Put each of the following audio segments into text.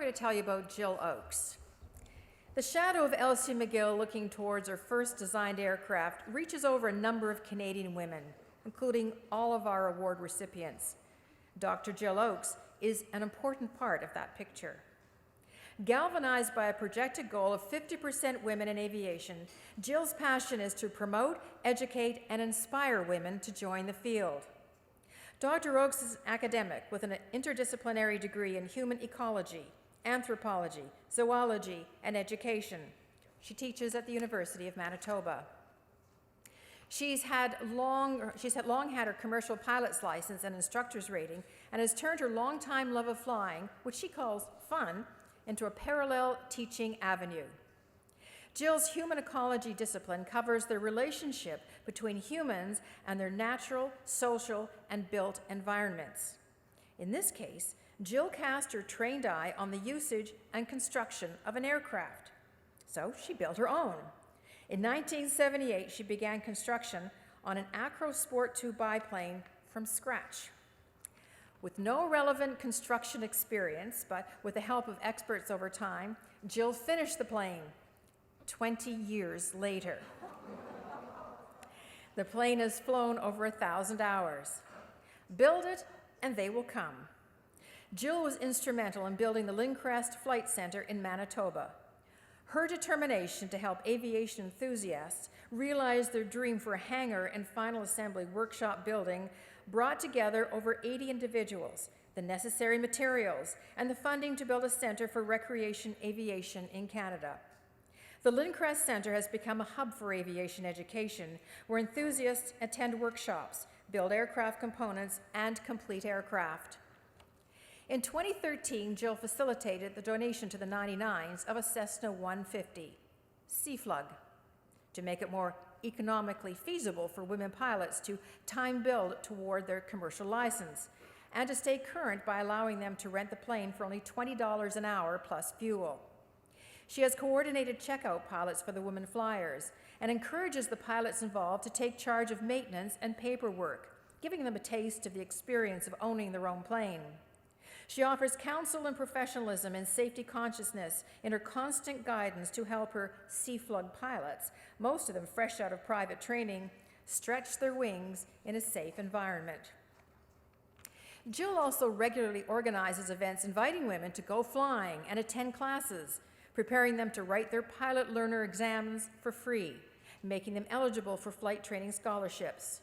going to tell you about Jill Oakes. The shadow of Elsie McGill looking towards her first designed aircraft reaches over a number of Canadian women, including all of our award recipients. Dr. Jill Oakes is an important part of that picture. Galvanized by a projected goal of 50% women in aviation, Jill's passion is to promote, educate, and inspire women to join the field. Dr. Oakes is an academic with an interdisciplinary degree in human ecology, anthropology, zoology, and education. She teaches at the University of Manitoba. She's long had her commercial pilot's license and instructor's rating and has turned her longtime love of flying, which she calls fun, into a parallel teaching avenue. Jill's human ecology discipline covers the relationship between humans and their natural, social, and built environments. In this case, Jill cast her trained eye on the usage and construction of an aircraft. So she built her own. In 1978, she began construction on an Acro Sport 2 biplane from scratch. With no relevant construction experience, but with the help of experts over time, Jill finished the plane 20 years later. The plane has flown over 1,000 hours. Build it, and they will come. Jill was instrumental in building the Lindcrest Flight Center in Manitoba. Her determination to help aviation enthusiasts realize their dream for a hangar and final assembly workshop building brought together over 80 individuals, the necessary materials, and the funding to build a center for recreation aviation in Canada. The Lindcrest Center has become a hub for aviation education, where enthusiasts attend workshops, build aircraft components, and complete aircraft. In 2013, Jill facilitated the donation to the 99s of a Cessna 150, Seaflug, to make it more economically feasible for women pilots to time build toward their commercial license, and to stay current by allowing them to rent the plane for only $20 an hour plus fuel. She has coordinated checkout pilots for the women flyers and encourages the pilots involved to take charge of maintenance and paperwork, giving them a taste of the experience of owning their own plane. She offers counsel and professionalism and safety consciousness in her constant guidance to help her Seaflug pilots, most of them fresh out of private training, stretch their wings in a safe environment. Jill also regularly organizes events inviting women to go flying and attend classes, preparing them to write their pilot learner exams for free, making them eligible for flight training scholarships.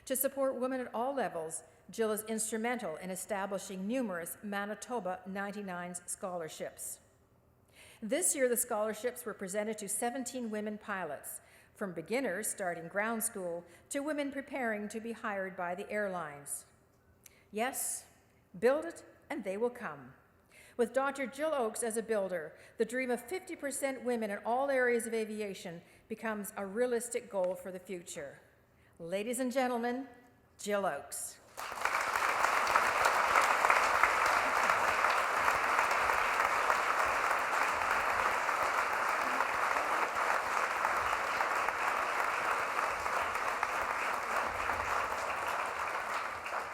To support women at all levels, Jill is instrumental in establishing numerous Manitoba 99s scholarships. This year, the scholarships were presented to 17 women pilots, from beginners starting ground school to women preparing to be hired by the airlines. Yes, build it and they will come. With Dr. Jill Oakes as a builder, the dream of 50% women in all areas of aviation becomes a realistic goal for the future. Ladies and gentlemen, Jill Oakes.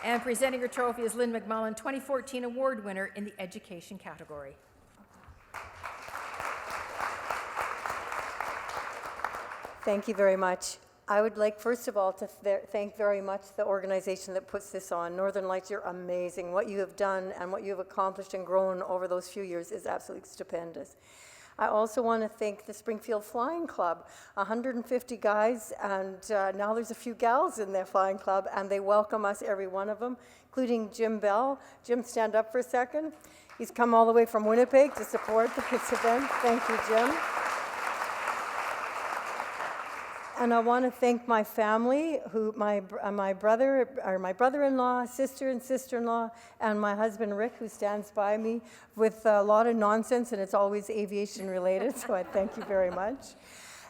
And presenting her trophy is Lynn McMullen, 2014 award winner in the education category. Thank you very much. I would like, first of all, to thank very much the organization that puts this on. Northern Lights, you're amazing. What you have done and what you have accomplished and grown over those few years is absolutely stupendous. I also want to thank the Springfield Flying Club, 150 guys, and now there's a few gals in their flying club, and they welcome us, every one of them, including Jim Bell. Jim, stand up for a second. He's come all the way from Winnipeg to support this event. Thank you, Jim. And I want to thank my family, my brother-in-law, sister and sister-in-law, and my husband Rick, who stands by me with a lot of nonsense, and it's always aviation related, so I thank you very much.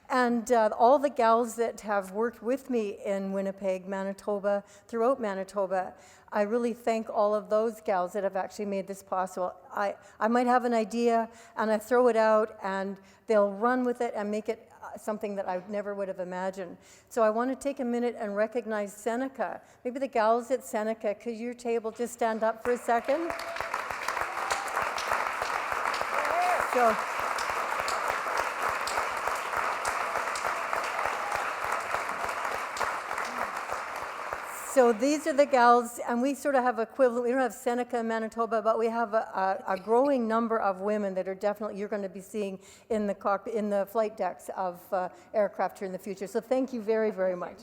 And all the gals that have worked with me in Winnipeg, Manitoba, throughout Manitoba, I really thank all of those gals that have actually made this possible. I might have an idea, and I throw it out, and they'll run with it and make it something that I never would have imagined. So I want to take a minute and recognize Seneca. Maybe the gals at Seneca, could your table just stand up for a second? So these are the gals, and we sort of have equivalent. We don't have Seneca in Manitoba, but we have a growing number of women that are definitely you're going to be seeing in the flight decks of aircraft here in the future. So thank you very, very much.